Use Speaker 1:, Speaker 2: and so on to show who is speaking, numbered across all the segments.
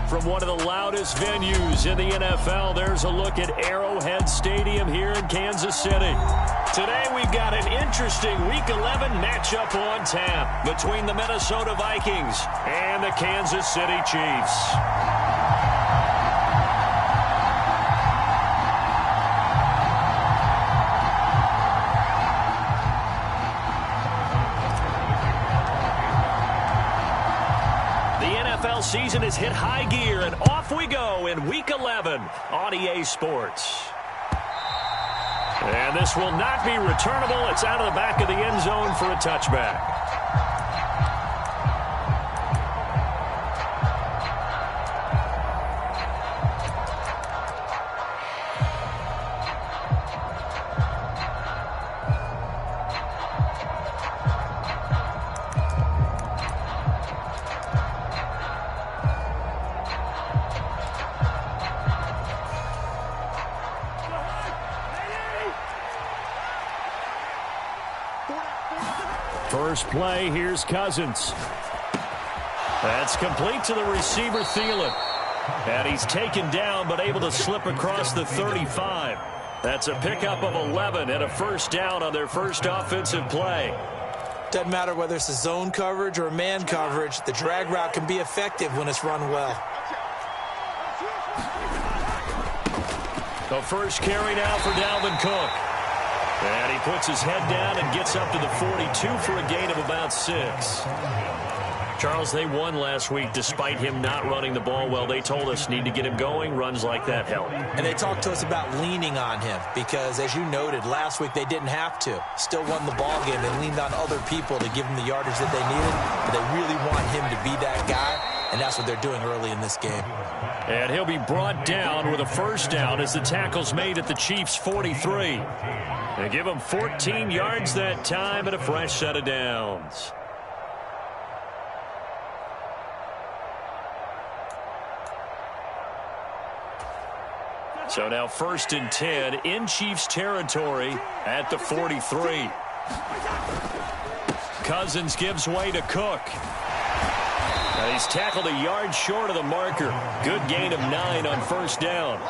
Speaker 1: From one of the loudest venues in the NFL, there's a look at Arrowhead Stadium here in Kansas City. Today we've got an interesting Week 11 matchup on tap between the Minnesota Vikings and the Kansas City Chiefs. Season has hit high gear, and off we go in Week 11 on EA Sports. And this will not be returnable. It's out of the back of the end zone for a touchback. First play, here's Cousins. That's complete to the receiver, Thielen. And he's taken down, but able to slip across the 35. That's a pickup of 11 and a first down on their first offensive play.
Speaker 2: Doesn't matter whether it's a zone coverage or man coverage, the drag route can be effective when it's run well.
Speaker 1: The first carry now for Dalvin Cook. And he puts his head down and gets up to the 42 for a gain of about 6. Charles, they won last week despite him not running the ball well. They told us need to get him going. Runs like that help.
Speaker 2: And they talked to us about leaning on him because, as you noted, last week they didn't have to. Still won the ball game. They leaned on other people to give him the yardage that they needed. But they really want him to be that guy, and that's what they're doing early in this game.
Speaker 1: And he'll be brought down with a first down as the tackle's made at the Chiefs' 43. They give him 14 yards that time and a fresh set of downs. So now 1st and 10 in Chiefs territory at the 43. Cousins gives way to Cook. And he's tackled a yard short of the marker. Good gain of 9 on first down.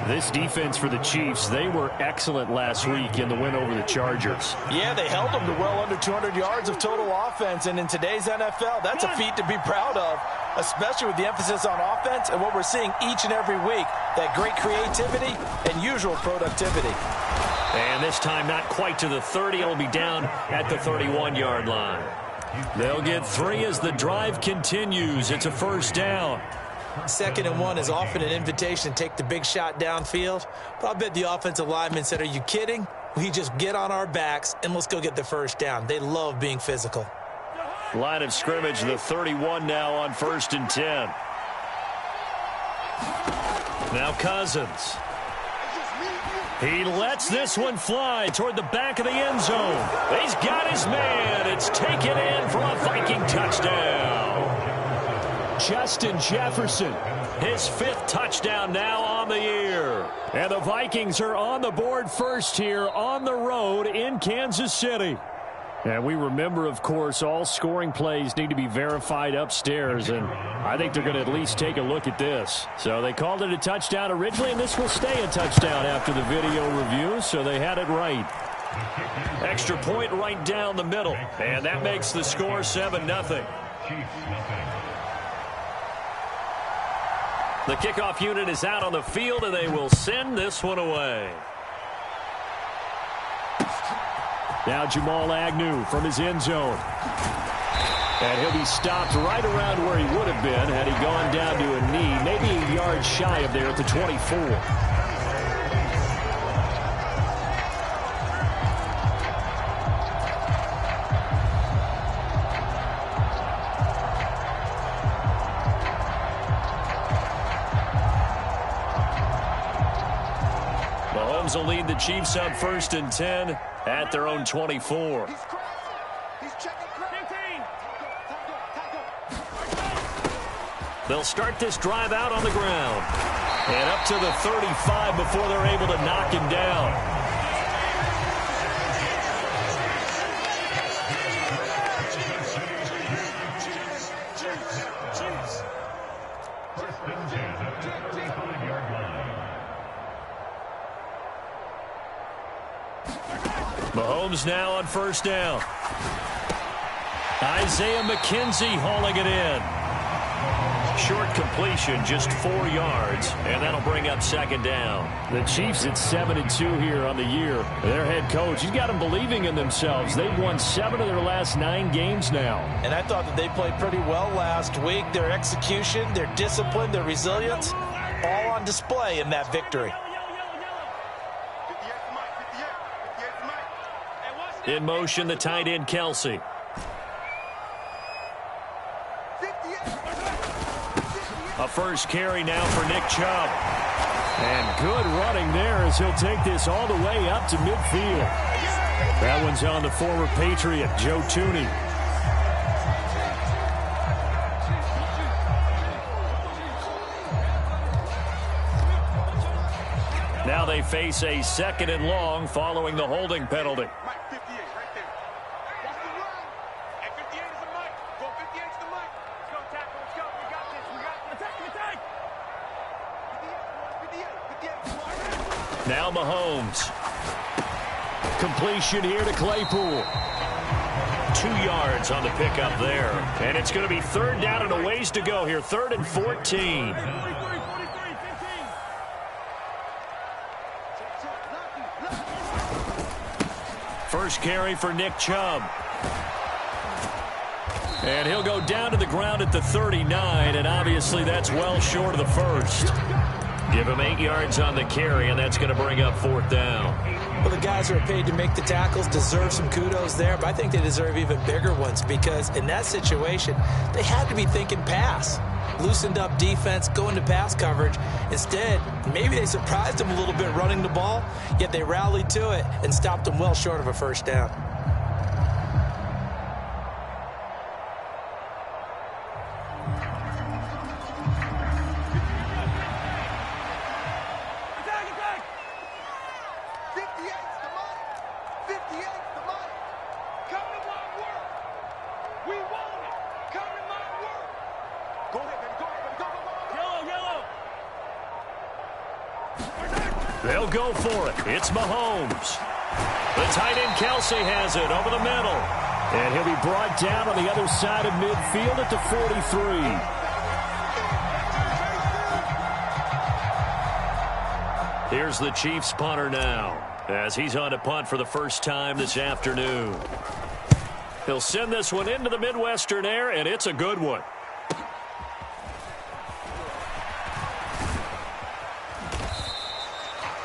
Speaker 1: This defense for the Chiefs, they were excellent last week in the win over the Chargers.
Speaker 2: Yeah, they held them to well under 200 yards of total offense, and in today's NFL, that's a feat to be proud of, especially with the emphasis on offense and what we're seeing each and every week, that great creativity and usual productivity.
Speaker 1: And this time not quite to the 30. It'll be down at the 31-yard line. They'll get 3 as the drive continues. It's a first down.
Speaker 2: 2nd and 1 is often an invitation to take the big shot downfield. But I bet the offensive linemen said, are you kidding? We just get on our backs and let's go get the first down. They love being physical.
Speaker 1: Line of scrimmage, the 31 now on 1st and 10. Now Cousins. He lets this one fly toward the back of the end zone. He's got his man. It's taken in for a Viking touchdown. Justin Jefferson, his 5th touchdown now on the year. And the Vikings are on the board first here on the road in Kansas City. And we remember, of course, all scoring plays need to be verified upstairs, and I think they're going to at least take a look at this. So they called it a touchdown originally, and this will stay a touchdown after the video review, so they had it right. Extra point right down the middle, and that makes the score 7-0. The kickoff unit is out on the field, and they will send this one away. Now Jamal Agnew from his end zone. And he'll be stopped right around where he would have been had he gone down to a knee, maybe a yard shy of there at the 24. Mahomes will lead the Chiefs up 1st and 10 at their own 24. They'll start this drive out on the ground. And up to the 35 before they're able to knock him down. Mahomes now on first down. Isaiah McKenzie hauling it in. Short completion, just 4 yards, and that'll bring up second down.
Speaker 3: The Chiefs at 7-2 here on the year. Their head coach, he's got them believing in themselves. They've won 7 of their last 9 games now.
Speaker 2: And I thought that they played pretty well last week. Their execution, their discipline, their resilience, all on display in that victory.
Speaker 1: In motion, the tight end, Kelsey. A first carry now for Nick Chubb.
Speaker 3: And good running there as he'll take this all the way up to midfield. That one's on the former Patriot, Joe Thuney.
Speaker 1: Now they face a 2nd and long following the holding penalty. Now Mahomes. Completion here to Claypool. 2 yards on the pickup there. And it's going to be 3rd down and a ways to go here. 3rd and 14. First carry for Nick Chubb. And he'll go down to the ground at the 39, and obviously that's well short of the first. Give him 8 yards on the carry, and that's going to bring up 4th down.
Speaker 2: Well, the guys who are paid to make the tackles deserve some kudos there, but I think they deserve even bigger ones because in that situation, they had to be thinking pass. Loosened up defense, going to pass coverage. Instead, maybe they surprised them a little bit running the ball, yet they rallied to it and stopped them well short of a first down.
Speaker 1: They'll go for it. It's Mahomes. The tight end Kelsey has it over the middle.
Speaker 3: And he'll be brought down on the other side of midfield at the 43.
Speaker 1: Here's the Chiefs punter now as he's on to punt for the first time this afternoon. He'll send this one into the Midwestern air, and it's a good one.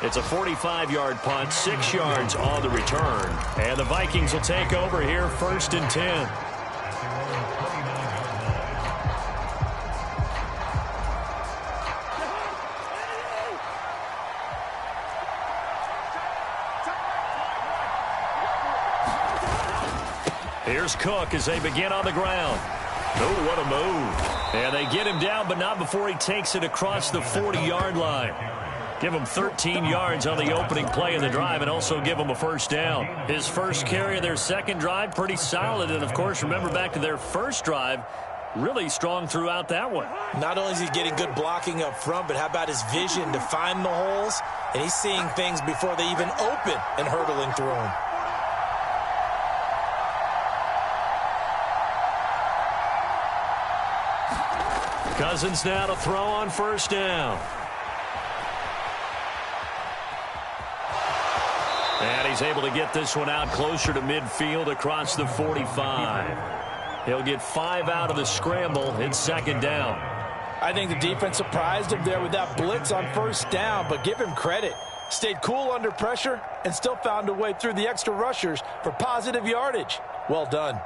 Speaker 1: It's a 45-yard punt, 6 yards on the return. And the Vikings will take over here, 1st and 10. Here's Cook as they begin on the ground. Oh, what a move. And they get him down, but not before he takes it across the 40-yard line. Give him 13 yards on the opening play of the drive and also give him a first down. His first carry of their second drive, pretty solid. And, of course, remember back to their first drive, really strong throughout that one.
Speaker 2: Not only is he getting good blocking up front, but how about his vision to find the holes? And he's seeing things before they even open and hurtling through them.
Speaker 1: Cousins now to throw on first down. And he's able to get this one out closer to midfield across the 45. He'll get 5 out of the scramble. It's second down.
Speaker 2: I think the defense surprised him there with that blitz on first down, but give him credit. Stayed cool under pressure and still found a way through the extra rushers for positive yardage. Well done.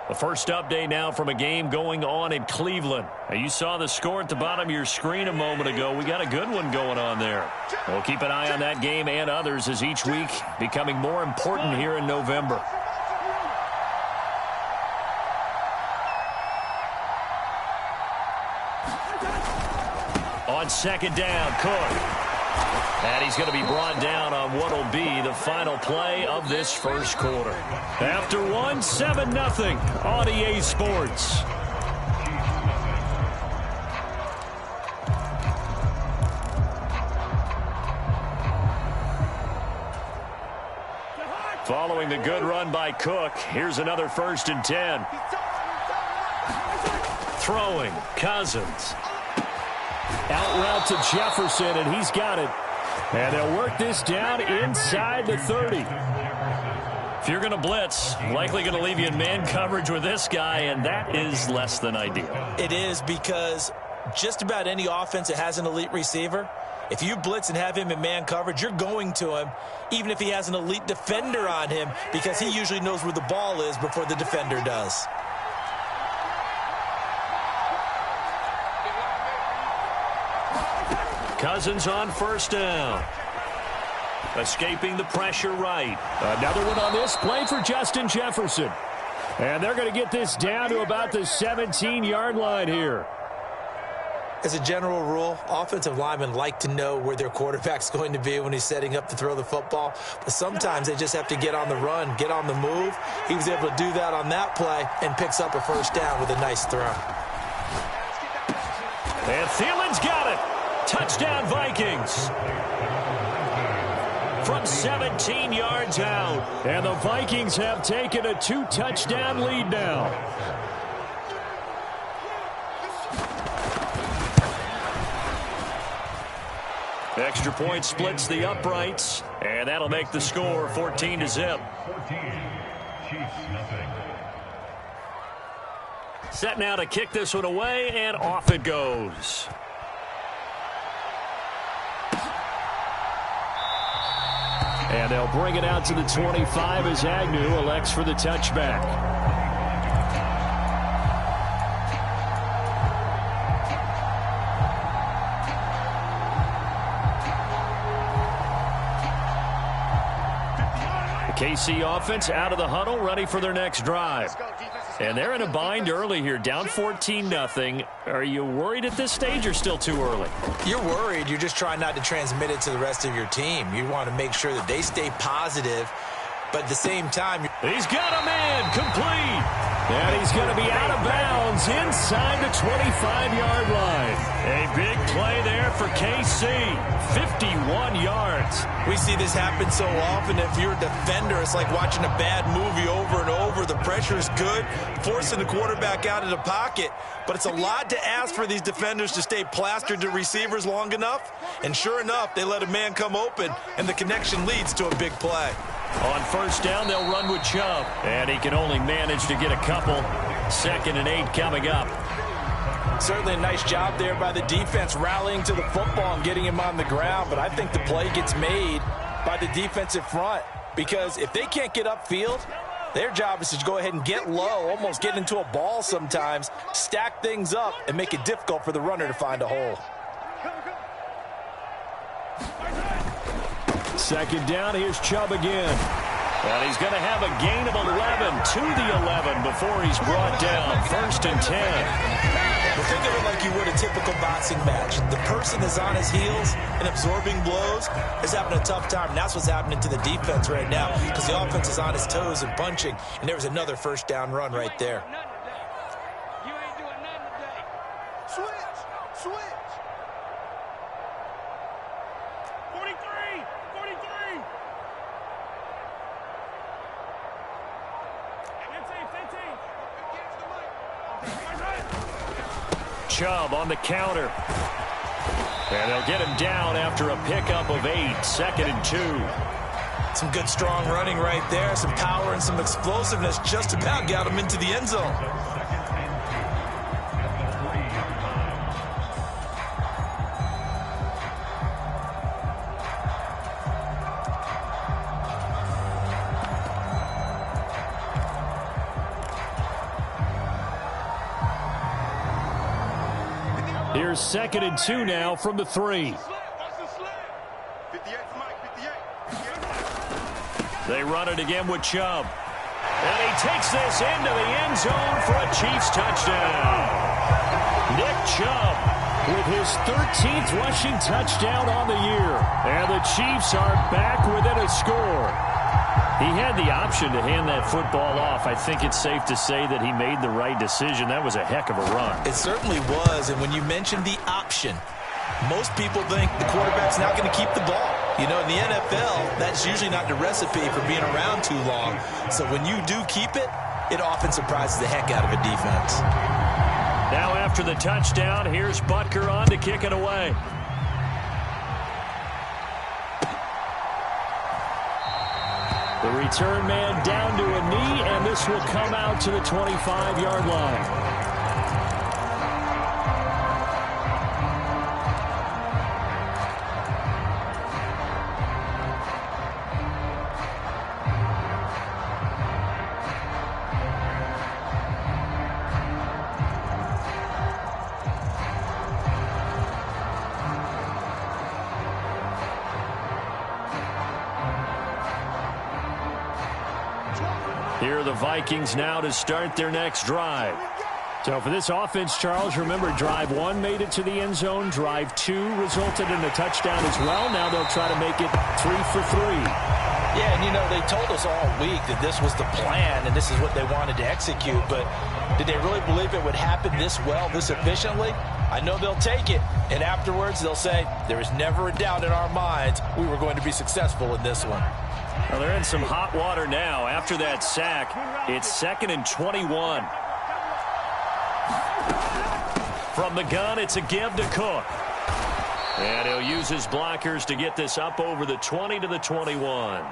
Speaker 1: The first update now from a game going on in Cleveland. Now, you saw the score at the bottom of your screen a moment ago. We got a good one going on there. We'll keep an eye on that game and others as each week becoming more important here in November. On second down, Cook. And he's going to be brought down on what will be the final play of this first quarter. After one, 7-0 on EA Sports. Following the good run by Cook, here's another 1st and 10. Throwing, Cousins.
Speaker 3: Out route to Jefferson, and he's got it. And they'll work this down inside the 30.
Speaker 1: If you're going to blitz, likely going to leave you in man coverage with this guy, and that is less than ideal.
Speaker 2: It is, because just about any offense that has an elite receiver, if you blitz and have him in man coverage, you're going to him, even if he has an elite defender on him, because he usually knows where the ball is before the defender does.
Speaker 1: Cousins on 1st down. Escaping the pressure right.
Speaker 3: Another one on this play for Justin Jefferson. And they're going to get this down to about the 17-yard line here.
Speaker 2: As a general rule, offensive linemen like to know where their quarterback's going to be when he's setting up to throw the football. But sometimes they just have to get on the run, get on the move. He was able to do that on that play and picks up a 1st down with a nice throw.
Speaker 1: And Thielen's got it. Touchdown, Vikings. From 17 yards out.
Speaker 3: And the Vikings have taken a 2-touchdown lead now.
Speaker 1: Extra point splits the uprights, and that'll make the score 14-0. Set now to kick this one away, and off it goes.
Speaker 3: And they'll bring it out to the 25 as Agnew elects for the touchback. KC offense out of the huddle, ready for their next drive. And they're in a bind early here, down 14-0. Are you worried at this stage or still too early?
Speaker 2: You're worried. You're just trying not to transmit it to the rest of your team. You want to make sure that they stay positive, but at the same time...
Speaker 1: He's got a man complete.
Speaker 3: And he's going to be out of bounds inside the 25-yard line.
Speaker 1: A big play there for KC. 51 yards.
Speaker 2: We see this happen so often. If you're a defender, it's like watching a bad movie over and over. The pressure is good, forcing the quarterback out of the pocket. But it's a lot to ask for these defenders to stay plastered to receivers long enough. And sure enough, they let a man come open, and the connection leads to a big play.
Speaker 1: On 1st down, they'll run with Chubb. And he can only manage to get a couple. 2nd and 8 coming up.
Speaker 2: Certainly a nice job there by the defense rallying to the football and getting him on the ground. But I think the play gets made by the defensive front, because if they can't get upfield, their job is to go ahead and get low, almost get into a ball sometimes, stack things up, and make it difficult for the runner to find a hole.
Speaker 3: 2nd down, here's Chubb again.
Speaker 1: And he's going to have a gain of 11 to the 11 before he's brought down. 1st and 10.
Speaker 2: Well, think of it like you would a typical boxing match. The person is on his heels and absorbing blows is having a tough time. And that's what's happening to the defense right now, because the offense is on his toes and punching. And there was another 1st down run right there.
Speaker 4: You ain't doing nothing today. Switch. 43.
Speaker 1: Chubb on the counter. And they'll get him down after a pickup of 8. 2nd and 2.
Speaker 2: Some good, strong running right there. Some power and some explosiveness just about got him into the end zone.
Speaker 3: Here's 2nd and 2 now from the 3.
Speaker 1: They run it again with Chubb. And he takes this into the end zone for a Chiefs touchdown. Nick Chubb with his 13th rushing touchdown on the year. And the Chiefs are back within a score. He had the option to hand that football off. I think it's safe to say that he made the right decision. That was a heck of a run.
Speaker 2: It certainly was. And when you mentioned the option, Most people think the quarterback's not going to keep the ball. You know, in the NFL, that's usually not the recipe for being around too long. So when you do keep it, it often surprises the heck out of a defense.
Speaker 3: Now after the touchdown, here's Butker on to kick it away. The return man down to a knee, and this will come out to the 25-yard line. Here are the Vikings now to start their next drive. So for this offense, Charles, remember, drive 1 made it to the end zone. Drive 2 resulted in a touchdown as well. Now they'll try to make it 3 for 3.
Speaker 2: Yeah, and you know, they told us all week that this was the plan and this is what they wanted to execute. But did they really believe it would happen this well, this efficiently? I know they'll take it. And afterwards, they'll say, there is never a doubt in our minds we were going to be successful in this one.
Speaker 3: Well, they're in some hot water now. After that sack, it's 2nd and 21. From the gun, it's a give to Cook. And he'll use his blockers to get this up over the 20 to the 21.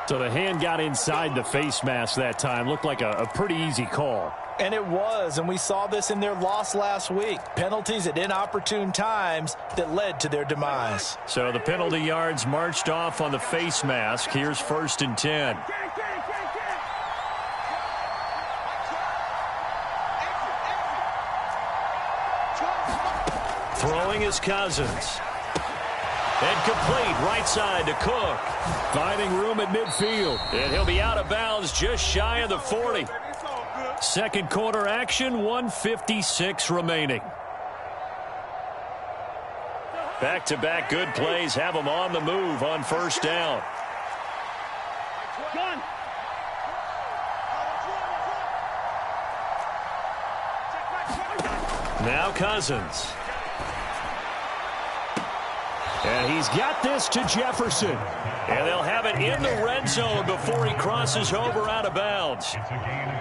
Speaker 3: So the hand got inside the face mask that time. Looked like a pretty easy call.
Speaker 2: And it was, and we saw this in their loss last week. Penalties at inopportune times that led to their demise.
Speaker 3: So the penalty yards marched off on the face mask. Here's 1st and 10. Throwing is Cousins. And complete right side to Cook. Finding room at midfield. And he'll be out of bounds just shy of the 40. Second quarter action, 1:56 remaining. Back-to-back good plays have them on the move on 1st down. Now Cousins. And he's got this to Jefferson. And they'll have it in the red zone before he crosses over out of bounds.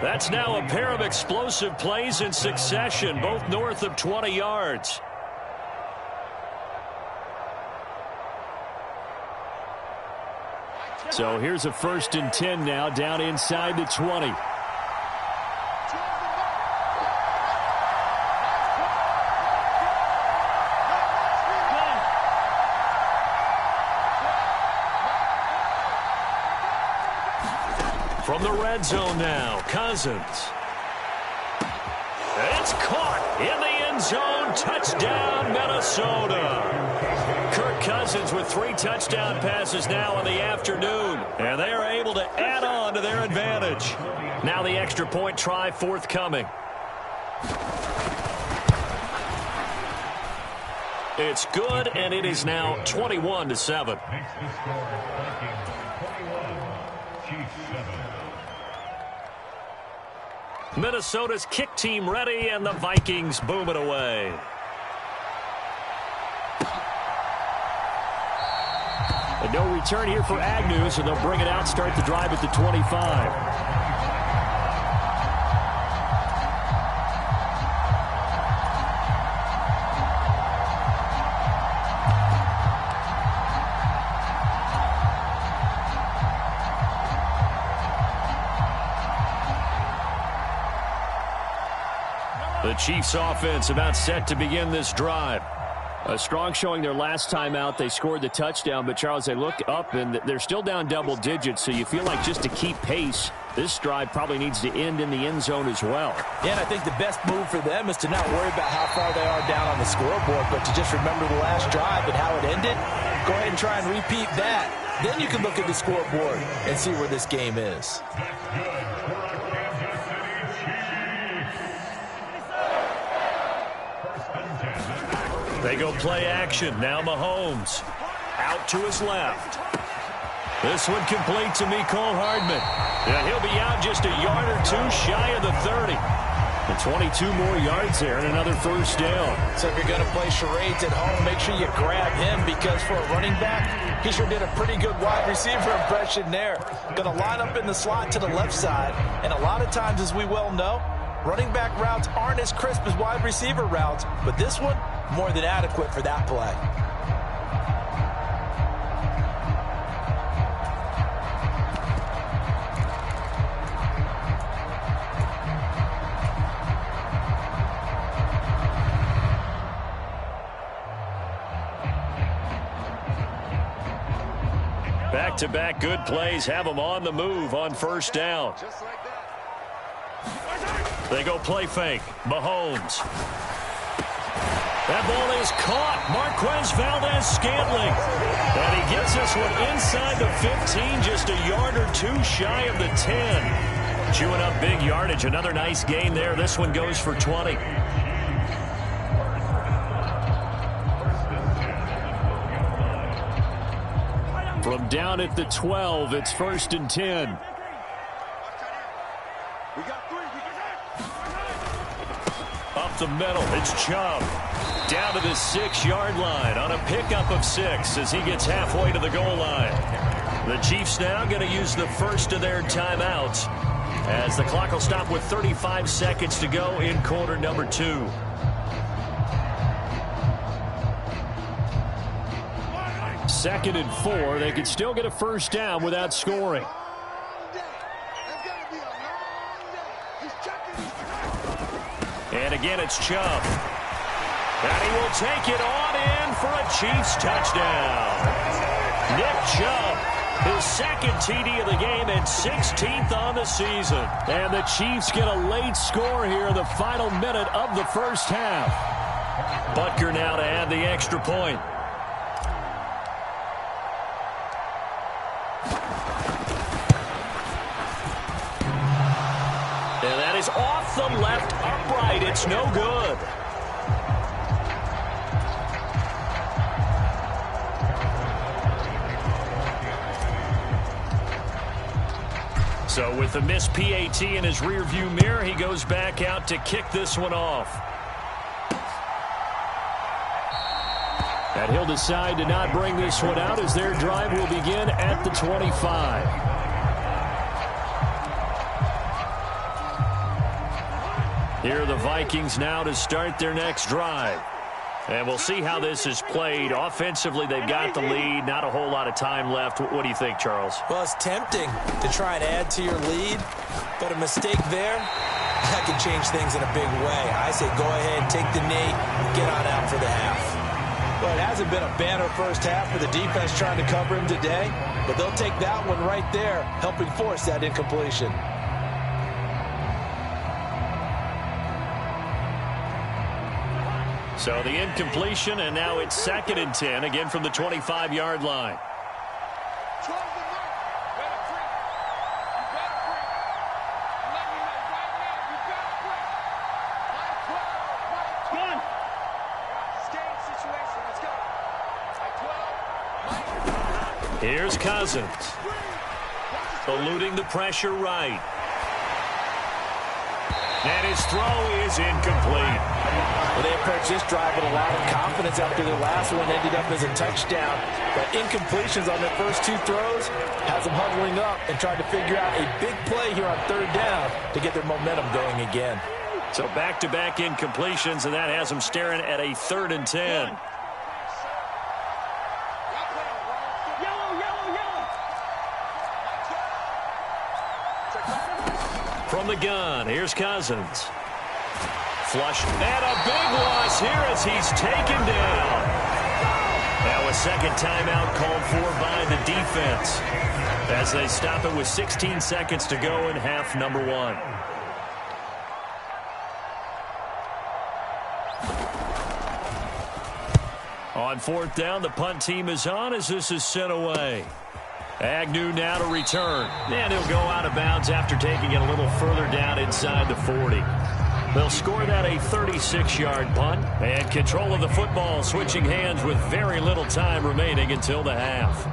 Speaker 3: That's now a pair of explosive plays in succession, both north of 20 yards. So here's a 1st and 10 now, down inside the 20. From the red zone now, Cousins. It's caught in the end zone. Touchdown, Minnesota. Kirk Cousins with 3 touchdown passes now in the afternoon. And they are able to add on to their advantage. Now the extra point try forthcoming. It's good, and it is now 21-7. Minnesota's kick team ready, and the Vikings boom it away. And no return here for Agnew, so they'll bring it out, start the drive at the 25. The Chiefs offense about set to begin this drive. A strong showing their last time out. They scored the touchdown, but Charles, they look up and they're still down double digits, so you feel like just to keep pace, this drive probably needs to end in the end zone as well.
Speaker 2: Yeah, and I think the best move for them is to not worry about how far they are down on the scoreboard, but to just remember the last drive and how it ended. Go ahead and try and repeat that. Then you can look at the scoreboard and see where this game is.
Speaker 3: They go play action. Now Mahomes out to his left. This one complete to Mecole Hardman. And he'll be out just a yard or two shy of the 30. And 22 more yards there and another first down.
Speaker 2: So if you're going to play charades at home, make sure you grab him, because for a running back, he sure did a pretty good wide receiver impression there. Going to line up in the slot to the left side. And a lot of times, as we well know, running back routes aren't as crisp as wide receiver routes. But this one, more than adequate for that play.
Speaker 3: Back-to-back good plays have them on the move on first down. They go play fake. Mahomes. That ball is caught. Marquez Valdes-Scantling. And he gets this one inside the 15, just a yard or two shy of the 10. Chewing up big yardage. Another nice gain there. This one goes for 20. From down at the 12, it's 1st and 10. Up the middle, it's Chubb. Down to the 6-yard line on a pickup of 6 as he gets halfway to the goal line. The Chiefs now going to use the first of their timeouts as the clock will stop with 35 seconds to go in quarter number 2. Second and 4, they could still get a first down without scoring. And again, it's Chubb. And he will take it on in for a Chiefs touchdown. Nick Chubb, his second TD of the game and 16th on the season. And the Chiefs get a late score here in the final minute of the first half. Butker now to add the extra point. And that is off the left upright. It's no good. So with the missed PAT in his rearview mirror, he goes back out to kick this one off. And he'll decide to not bring this one out as their drive will begin at the 25. Here are the Vikings now to start their next drive. And we'll see how this is played. Offensively, they've got the lead. Not a whole lot of time left. What do you think, Charles?
Speaker 2: Well, it's tempting to try and add to your lead, but a mistake there, that can change things in a big way. I say go ahead, take the knee, get on out for the half. Well, it hasn't been a banner first half for the defense trying to cover him today, but they'll take that one right there, helping force that incompletion.
Speaker 3: So the incompletion, and now it's 2nd and 10, again from the 25-yard line. Here's Cousins. Eluding the pressure right. And his throw is incomplete.
Speaker 2: Well, they approached this drive with a lot of confidence after their last one ended up as a touchdown. But incompletions on their first 2 throws has them huddling up and trying to figure out a big play here on 3rd down to get their momentum going again.
Speaker 3: So back-to-back incompletions, and that has them staring at a 3rd and 10. From the gun, here's Cousins. Flush, and a big loss here as he's taken down. Now a second timeout called for by the defense as they stop it with 16 seconds to go in half number 1. On 4th down, the punt team is on as this is sent away. Agnew now to return. And he'll go out of bounds after taking it a little further down inside the 40. They'll score that a 36-yard punt. And control of the football switching hands with very little time remaining until the half.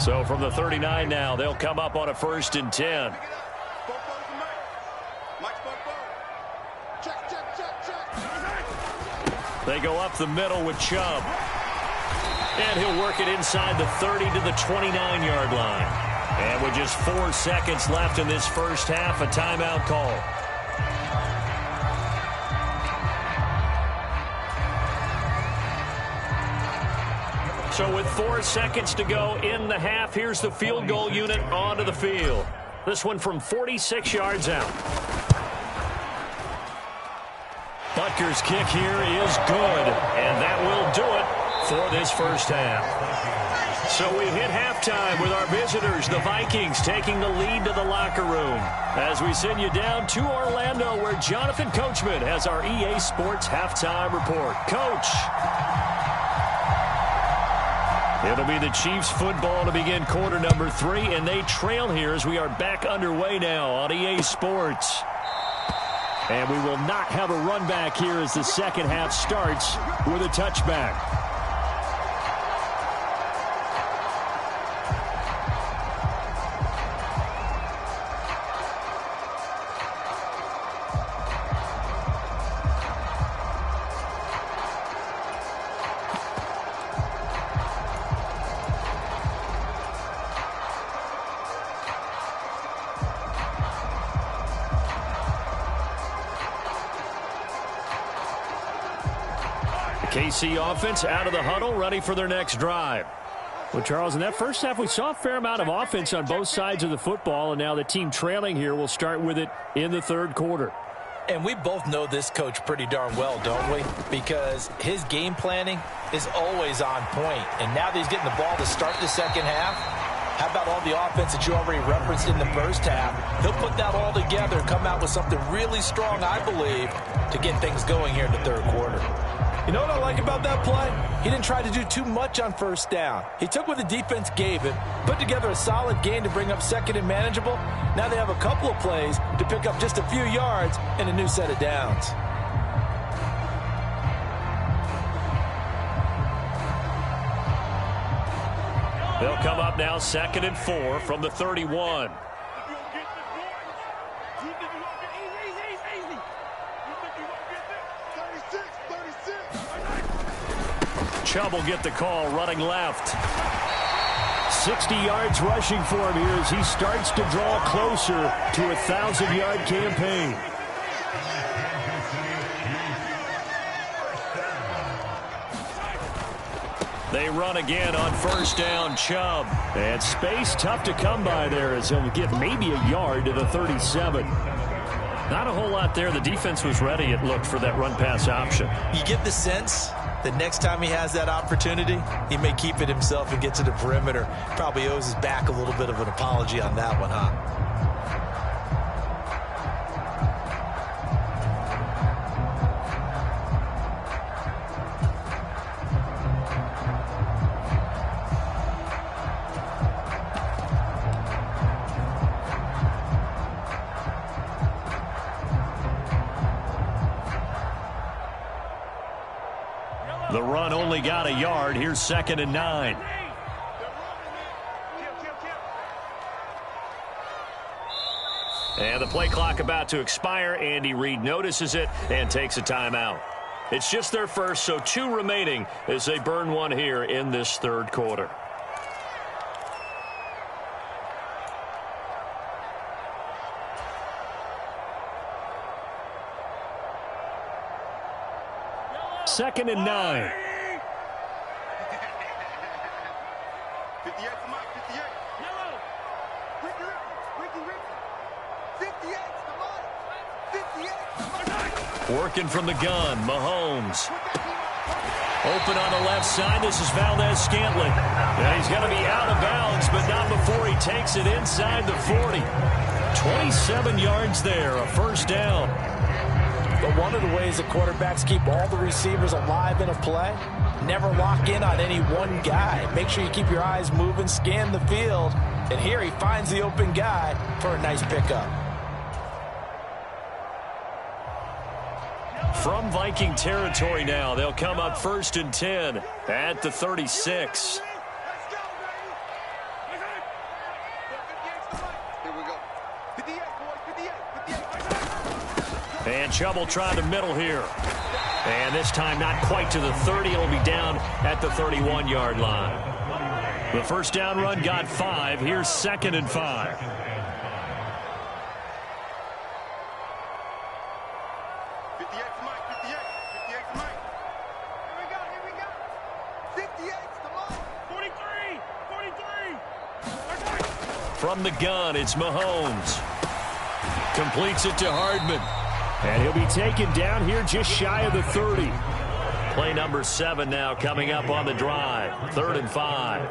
Speaker 1: So from the 39 now, they'll come up on a 1st and 10. They go up the middle with Chubb. And he'll work it inside the 30 to the 29-yard line. And with just 4 seconds left in this first half, a timeout call. So with 4 seconds to go in the half, here's the field goal unit onto the field. This one from 46 yards out. Butker's kick here is good, and that will do it for this first half. So we hit halftime with our visitors, the Vikings, taking the lead to the locker room as we send you down to Orlando, where Jonathan Coachman has our EA Sports halftime report. Coach. It'll be the Chiefs football to begin quarter number 3, and they trail here as we are back underway now on EA Sports. And we will not have a run back here as the second half starts with a touchback. KC offense out of the huddle, ready for their next drive. Well, Charles, in that first half, we saw a fair amount of offense on both sides of the football, and now the team trailing here will start with it in the third quarter.
Speaker 2: And we both know this coach pretty darn well, don't we? Because his game planning is always on point. And now that he's getting the ball to start the second half, how about all the offense that you already referenced in the first half? He'll put that all together and come out with something really strong, I believe, to get things going here in the third quarter. You know what I like about that play? He didn't try to do too much on first down. He took what the defense gave him, put together a solid gain to bring up second and manageable. Now they have a couple of plays to pick up just a few yards and a new set of downs.
Speaker 1: They'll come up now 2nd and 4 from the 31. Chubb will get the call, running left. 60 yards rushing for him here as he starts to draw closer to a 1,000-yard campaign. They run again on first down, Chubb. And space tough to come by there as he'll get maybe a yard to the 37. Not a whole lot there. The defense was ready, it looked, for that run-pass option.
Speaker 2: You get the sense the next time he has that opportunity, he may keep it himself and get to the perimeter. Probably owes his back a little bit of an apology on that one, huh?
Speaker 1: The run only got a yard. Here's 2nd and 9. And the play clock about to expire. Andy Reid notices it and takes a timeout. It's just their first, so 2 remaining as they burn one here in this third quarter. Second and 9.
Speaker 4: 58 for Mike, 58. Yellow. Ricky. 58.
Speaker 1: Working from the gun, Mahomes. Open on the left side. This is Valdez-Scantling. And he's going to be out of bounds, but not before he takes it inside the 40. 27 yards there, a first down.
Speaker 2: But one of the ways that quarterbacks keep all the receivers alive in a play, never lock in on any one guy. Make sure you keep your eyes moving, scan the field, and here he finds the open guy for a nice pickup.
Speaker 1: From Viking territory now, they'll come up 1st and 10 at the 36. And trouble trying to middle here. And this time not quite to the 30. It'll be down at the 31-yard line. The first down run got 5. Here's 2nd and 5. From the gun, it's Mahomes. Completes it to Hardman. And he'll be taken down here just shy of the 30. Play number 7 now coming up on the drive. 3rd and 5.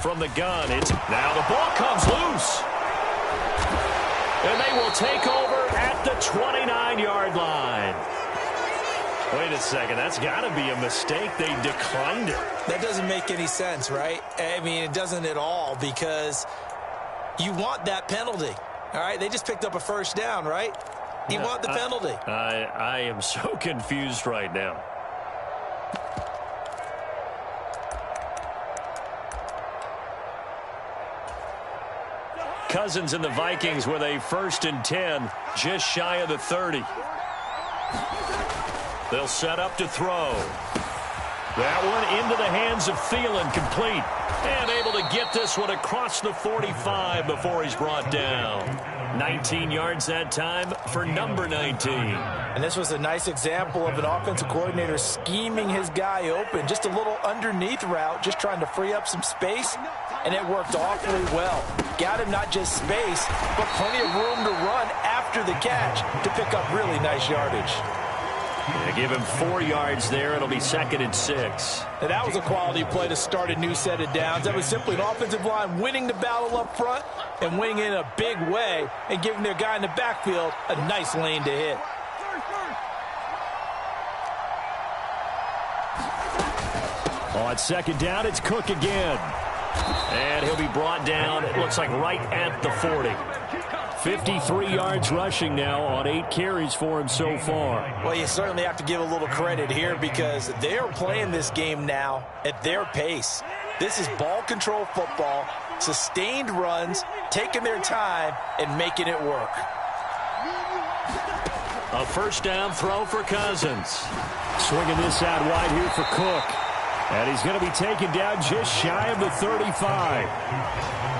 Speaker 1: From the gun, it's now the ball comes loose. And they will take over at the 29-yard line. Wait a second, that's got to be a mistake. They declined it.
Speaker 2: That doesn't make any sense, right? I mean, it doesn't at all, because you want that penalty. All right, they just picked up a first down, right? You want the penalty.
Speaker 1: I am so confused right now. Cousins and the Vikings with a 1st and 10, just shy of the 30. They'll set up to throw. That one into the hands of Thielen, complete. And able to get this one across the 45 before he's brought down. 19 yards that time for number 19.
Speaker 2: And this was a nice example of an offensive coordinator scheming his guy open. Just a little underneath route, just trying to free up some space. And it worked awfully well. Got him not just space, but plenty of room to run after the catch to pick up really nice yardage.
Speaker 1: They give him 4 yards there. It'll be 2nd and 6.
Speaker 2: And that was a quality play to start a new set of downs. That was simply an offensive line winning the battle up front and winning in a big way and giving their guy in the backfield a nice lane to hit.
Speaker 1: On 2nd down, it's Cook again. And he'll be brought down, it looks like right at the 40. 53 yards rushing now on 8 carries for him so far.
Speaker 2: Well, you certainly have to give a little credit here, because they are playing this game now at their pace. This is ball control football, sustained runs, taking their time and making it work.
Speaker 1: A 1st down throw for Cousins. Swinging this out wide here for Cook. And he's going to be taken down just shy of the 35.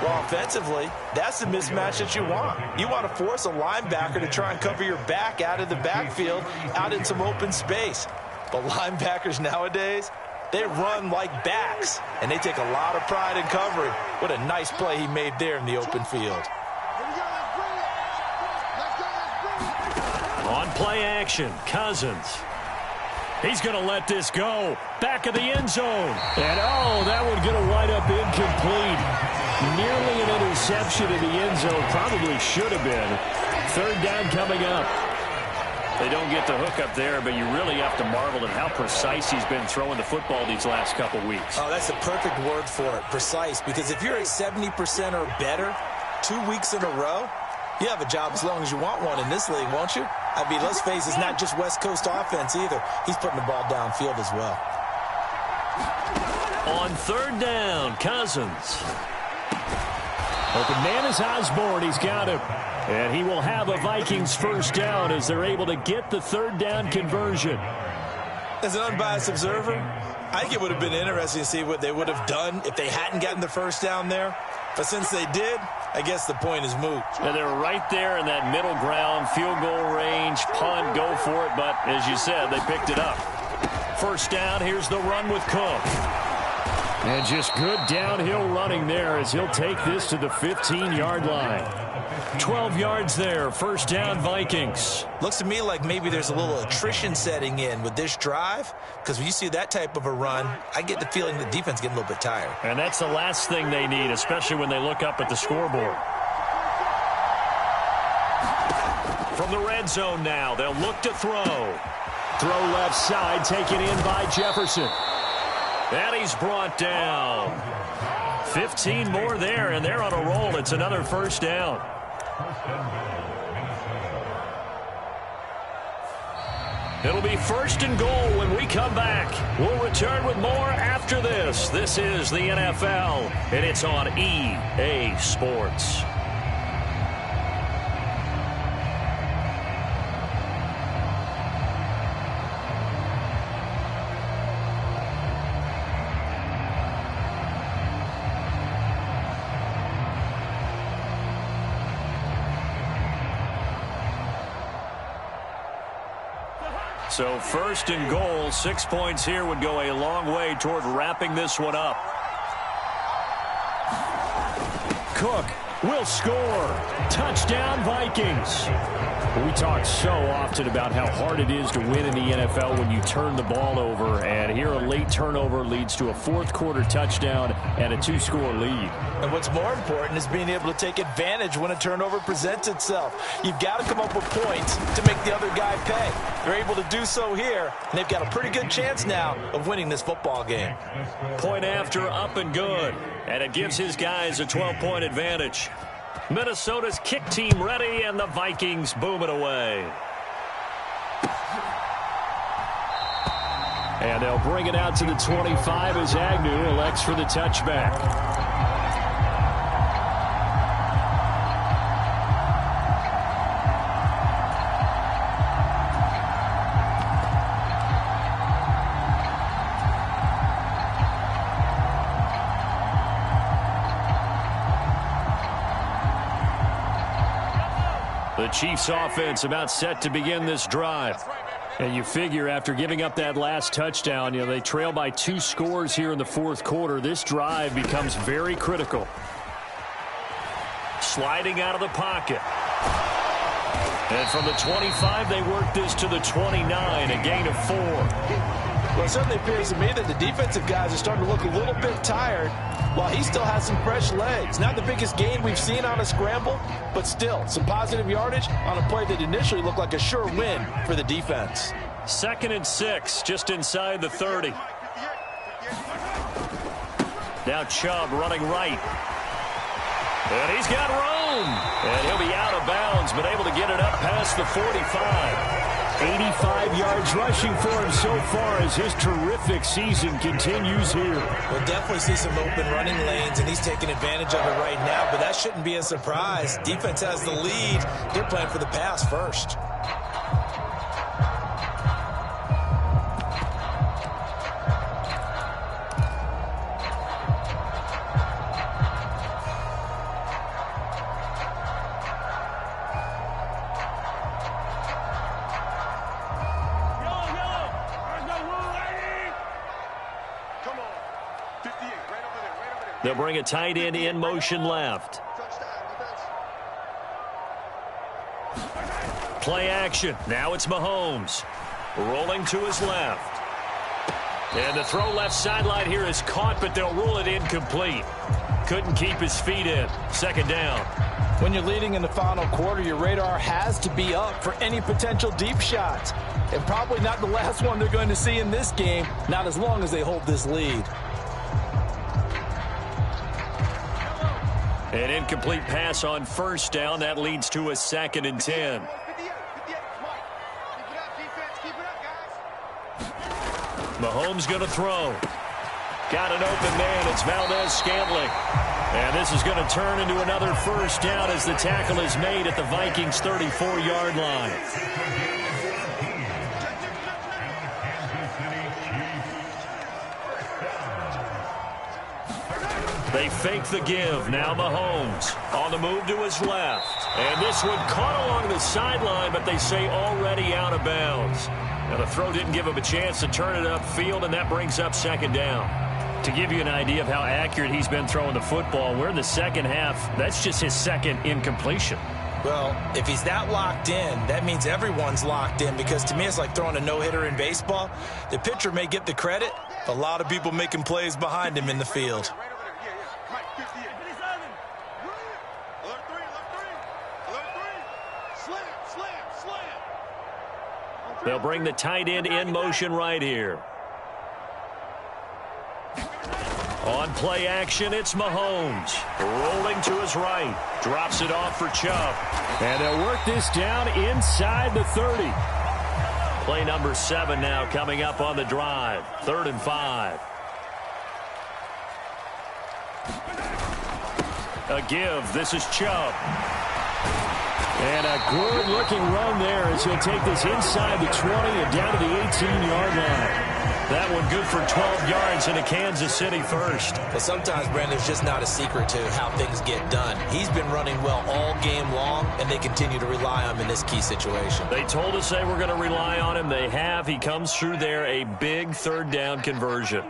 Speaker 2: Well, offensively, that's the mismatch that you want. You want to force a linebacker to try and cover your back out of the backfield, out in some open space. But linebackers nowadays, they run like backs, and they take a lot of pride in covering. What a nice play he made there in the open field.
Speaker 1: On play action, Cousins. He's going to let this go. Back of the end zone. And, oh, that one going to wind up incomplete. Nearly an interception in the end zone. Probably should have been. 3rd down coming up. They don't get the hook up there, but you really have to marvel at how precise he's been throwing the football these last couple weeks.
Speaker 2: Oh, that's the perfect word for it, precise. Because if you're at 70% or better 2 weeks in a row, you have a job as long as you want one in this league, won't you? I mean, let's face it, it's not just West Coast offense either. He's putting the ball downfield as well.
Speaker 1: On 3rd down, Cousins. Open man is Osborne. He's got him. And he will have a Vikings 1st down as they're able to get the 3rd down conversion.
Speaker 2: As an unbiased observer, I think it would have been interesting to see what they would have done if they hadn't gotten the 1st down there. But since they did, I guess the point is moot.
Speaker 1: And they're right there in that middle ground, field goal range, punt, go for it. But as you said, they picked it up. 1st down, here's the run with Cook. And just good downhill running there as he'll take this to the 15-yard line. 12 yards there, 1st down Vikings.
Speaker 2: Looks to me like maybe there's a little attrition setting in with this drive, because when you see that type of a run, I get the feeling the defense getting a little bit tired.
Speaker 1: And that's the last thing they need, especially when they look up at the scoreboard. From the red zone now, they'll look to throw. Throw left side, taken in by Jefferson. And he's brought down. 15 more there, and they're on a roll. It's another 1st down. It'll be 1st and goal when we come back. We'll return with more after this. This is the NFL, and it's on EA Sports. So 1st and goal, 6 points here would go a long way toward wrapping this one up. Cook will score. Touchdown, Vikings. We talk so often about how hard it is to win in the NFL when you turn the ball over, and here a late turnover leads to a 4th-quarter touchdown and a 2-score lead.
Speaker 2: And what's more important is being able to take advantage when a turnover presents itself. You've got to come up with points to make the other guy pay. They're able to do so here, and they've got a pretty good chance now of winning this football game.
Speaker 1: Point after, up and good, and it gives his guys a 12-point advantage. Minnesota's kick team ready, and the Vikings boom it away. And they'll bring it out to the 25 as Agnew elects for the touchback. The Chiefs offense about set to begin this drive. And you figure after giving up that last touchdown, they trail by 2 scores here in the 4th quarter. This drive becomes very critical. Sliding out of the pocket. And from the 25, they work this to the 29, a gain of 4.
Speaker 2: Well, it certainly appears to me that the defensive guys are starting to look a little bit tired while he still has some fresh legs. Not the biggest gain we've seen on a scramble, but still some positive yardage on a play that initially looked like a sure win for the defense.
Speaker 1: 2nd and 6, just inside the 30. Now Chubb running right. And he's got room. And he'll be out of bounds, but able to get it up past the 45. 85 yards rushing for him so far as his terrific season continues here.
Speaker 2: We'll definitely see some open running lanes, and he's taking advantage of it right now, but that shouldn't be a surprise. Defense has the lead. They're playing for the pass first.
Speaker 1: They'll bring a tight end in motion left. Play action. Now it's Mahomes. Rolling to his left. And the throw left sideline here is caught, but they'll rule it incomplete. Couldn't keep his feet in. 2nd down.
Speaker 2: When you're leading in the final quarter, your radar has to be up for any potential deep shots. And probably not the last one they're going to see in this game, not as long as they hold this lead.
Speaker 1: An incomplete pass on 1st down. That leads to a 2nd and 10. Mahomes going to throw. Got an open man. It's Valdez-Scantling. And this is going to turn into another 1st down as the tackle is made at the Vikings' 34-yard line. They fake the give. Now Mahomes on the move to his left. And this one caught along the sideline, but they say already out of bounds. Now the throw didn't give him a chance to turn it upfield, and that brings up 2nd down. To give you an idea of how accurate he's been throwing the football, we're in the 2nd half. That's just his 2nd incompletion.
Speaker 2: Well, if he's that locked in, that means everyone's locked in, because to me it's like throwing a no-hitter in baseball. The pitcher may get the credit, a lot of people making plays behind him in the field.
Speaker 1: They'll bring the tight end in motion right here. On play action, it's Mahomes. Rolling to his right. Drops it off for Chubb. And they'll work this down inside the 30. Play number 7 now coming up on the drive. 3rd and 5. A give. This is Chubb. And a good-looking run there as he'll take this inside the 20 and down to the 18-yard line. That one good for 12 yards into Kansas City first.
Speaker 2: Well, sometimes, Brandon, there's just not a secret to how things get done. He's been running well all game long, and they continue to rely on him in this key situation.
Speaker 1: They told us they were going to rely on him. They have. He comes through there, a big 3rd down conversion.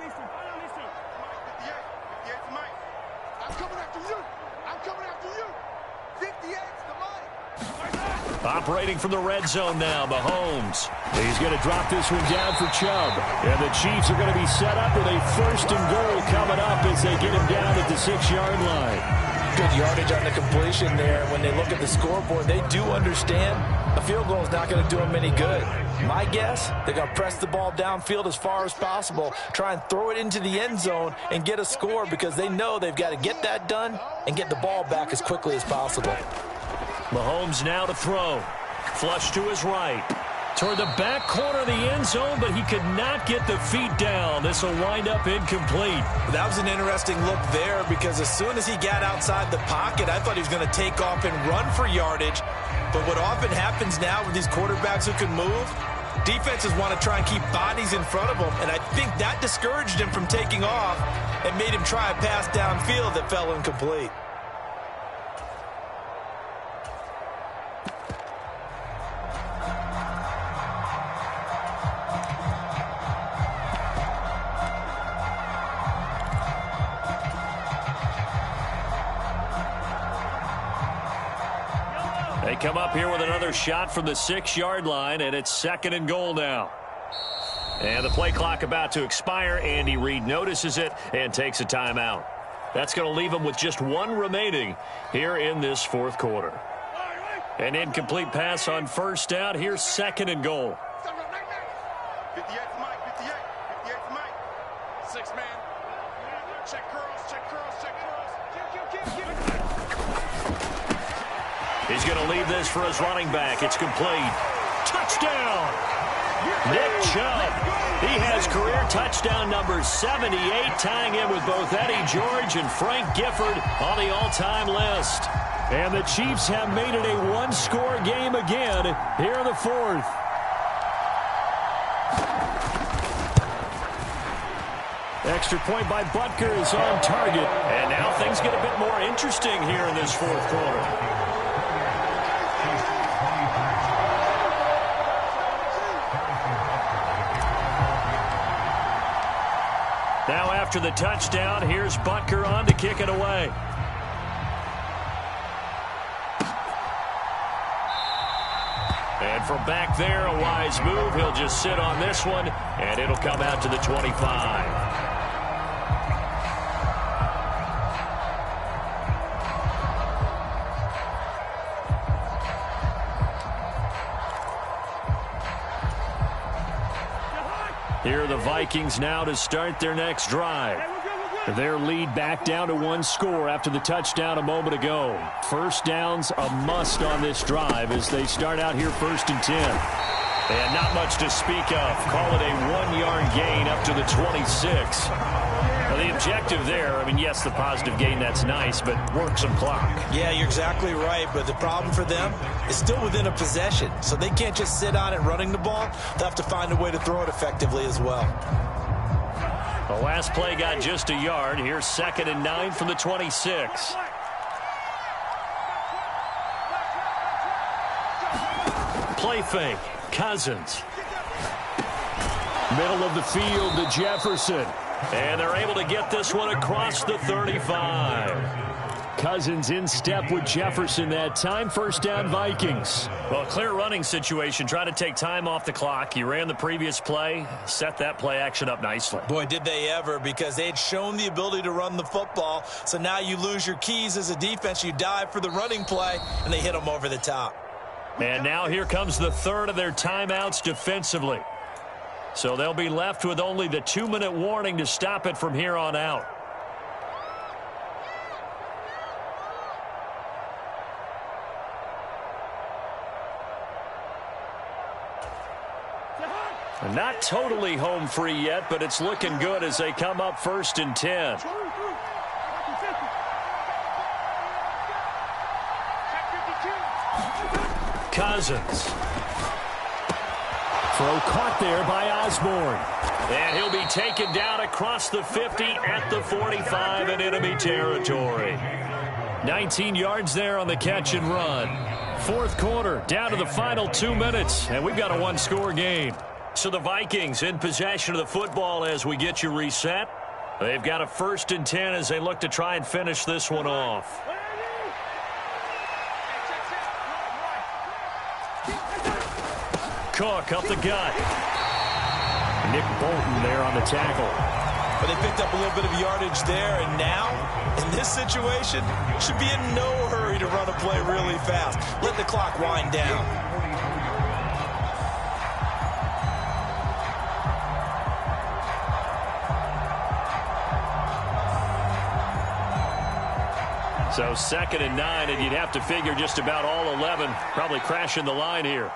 Speaker 1: Operating from the red zone now, Mahomes.
Speaker 3: He's going to drop this one down for Chubb. And the Chiefs are going to be set up with a 1st and goal coming up as they get him down at the 6-yard line.
Speaker 2: Good yardage on the completion there. When they look at the scoreboard, they do understand a field goal is not going to do them any good. My guess, they're going to press the ball downfield as far as possible, try and throw it into the end zone and get a score because they know they've got to get that done and get the ball back as quickly as possible.
Speaker 1: Mahomes now to throw. Flush to his right. Toward the back corner of the end zone, but he could not get the feet down. This will wind up incomplete.
Speaker 2: That was an interesting look there because as soon as he got outside the pocket, I thought he was going to take off and run for yardage. But what often happens now with these quarterbacks who can move, defenses want to try and keep bodies in front of them, and I think that discouraged him from taking off and made him try a pass downfield that fell incomplete.
Speaker 1: They come up here with another shot from the 6-yard line, and it's 2nd and goal now. And the play clock about to expire. Andy Reid notices it and takes a timeout. That's going to leave them with just 1 remaining here in this 4th quarter. An incomplete pass on 1st down. Here's 2nd and goal.
Speaker 4: 58 for Mike, 58. 58 for Mike. 6 man. Check curls, check curls, check curls.
Speaker 1: He's going to leave this for his running back. It's complete. Touchdown! Nick Chubb. He has career touchdown number 78, tying in with both Eddie George and Frank Gifford on the all-time list. And the Chiefs have made it a 1-score game again here in the 4th. Extra point by Butker is on target. And now things get a bit more interesting here in this 4th quarter. Now after the touchdown, here's Butker on to kick it away. And from back there, a wise move. He'll just sit on this one, and it'll come out to the 25. Here are the Vikings now to start their next drive. Their lead back down to 1 score after the touchdown a moment ago. 1st downs a must on this drive as they start out here 1st and 10. And not much to speak of. Call it a 1-yard gain up to the 26. Now the objective there, I mean, yes, the positive gain, that's nice, but work some clock.
Speaker 2: Yeah, you're exactly right, but the problem for them is still within a possession, so they can't just sit on it running the ball. They'll have to find a way to throw it effectively as well.
Speaker 1: The last play got just a yard. Here's 2nd and 9 from the 26. Play fake. Cousins. Middle of the field to Jefferson. And they're able to get this one across the 35. Cousins in step with Jefferson that time. 1st down, Vikings. Well, clear running situation. Try to take time off the clock. You ran the previous play. Set that play action up nicely.
Speaker 2: Boy, did they ever, because they had shown the ability to run the football. So now you lose your keys as a defense. You dive for the running play, and they hit them over the top.
Speaker 1: And now here comes the 3rd of their timeouts defensively. So they'll be left with only the 2-minute warning to stop it from here on out. Not totally home free yet, but it's looking good as they come up 1st and 10. Cousins. Throw caught there by Osborne. And he'll be taken down across the 50 at the 45 in enemy territory. 19 yards there on the catch and run. 4th quarter, down to the final 2 minutes, and we've got a one-score game. So the Vikings in possession of the football as we get you reset. They've got a 1st and 10 as they look to try and finish this one off. Cook up the gut. Nick Bolton there on the tackle.
Speaker 2: But they picked up a little bit of yardage there, and now, in this situation, should be in no hurry to run a play really fast. Let the clock wind down.
Speaker 1: So 2nd and 9, and you'd have to figure just about all 11 probably crashing the line here.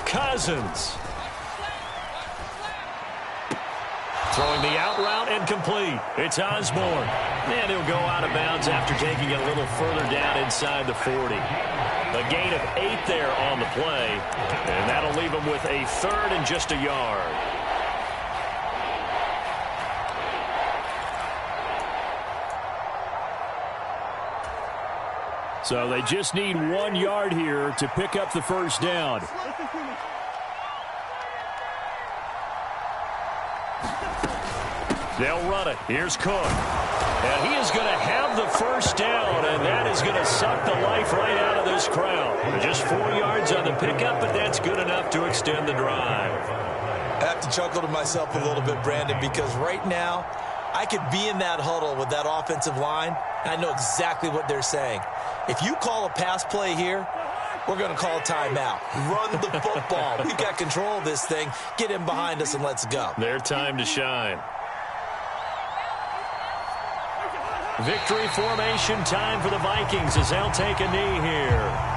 Speaker 1: Cousins. Throwing the out route and complete. It's Osborne. And he'll go out of bounds after taking it a little further down inside the 40. A gain of 8 there on the play. And that'll leave him with a 3rd and just a yard. So they just need 1 yard here to pick up the 1st down. They'll run it. Here's Cook. And he is going to have the 1st down, and that is going to suck the life right out of this crowd. Just 4 yards on the pickup, but that's good enough to extend the drive.
Speaker 2: I have to chuckle to myself a little bit, Brandon, because right now I could be in that huddle with that offensive line, and I know exactly what they're saying. If you call a pass play here, we're going to call a timeout. Run the football. We've got control of this thing. Get in behind us and let's go.
Speaker 1: Their time to shine. Victory formation time for the Vikings as they'll take a knee here.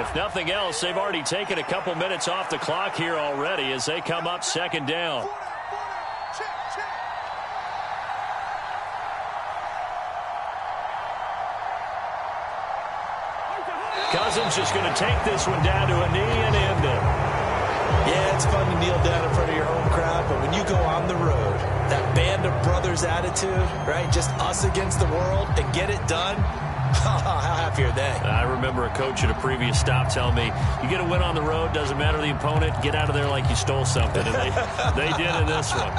Speaker 1: If nothing else, they've already taken a couple minutes off the clock here already as they come up 2nd down. Cousins just going to take this one down to a knee and end it.
Speaker 2: Yeah, it's fun to kneel down in front of your home crowd, but when you go on the road, that band of brothers attitude, right, just us against the world and get it done, how happy are they?
Speaker 1: I remember a coach at a previous stop telling me, you get a win on the road, doesn't matter the opponent, get out of there like you stole something. And they did in this one.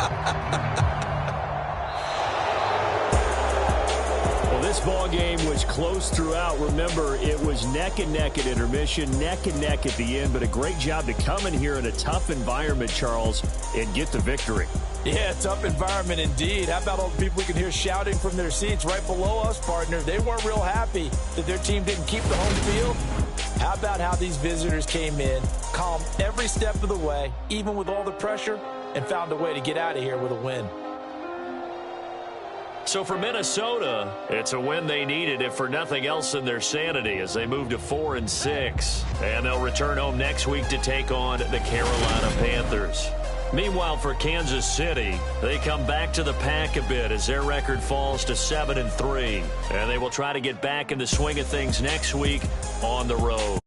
Speaker 1: Well, this ball game was close throughout. Remember, it was neck and neck at intermission, neck and neck at the end, but a great job to come in here in a tough environment, Charles, and get the victory.
Speaker 2: Yeah, tough environment indeed. How about all the people we can hear shouting from their seats right below us, partner? They weren't real happy that their team didn't keep the home field. How about how these visitors came in, calm every step of the way, even with all the pressure, and found a way to get out of here with a win.
Speaker 1: So for Minnesota, it's a win they needed, if for nothing else than their sanity, as they move to 4-6. And they'll return home next week to take on the Carolina Panthers. Meanwhile, for Kansas City, they come back to the pack a bit as their record falls to 7-3. And they will try to get back in the swing of things next week on the road.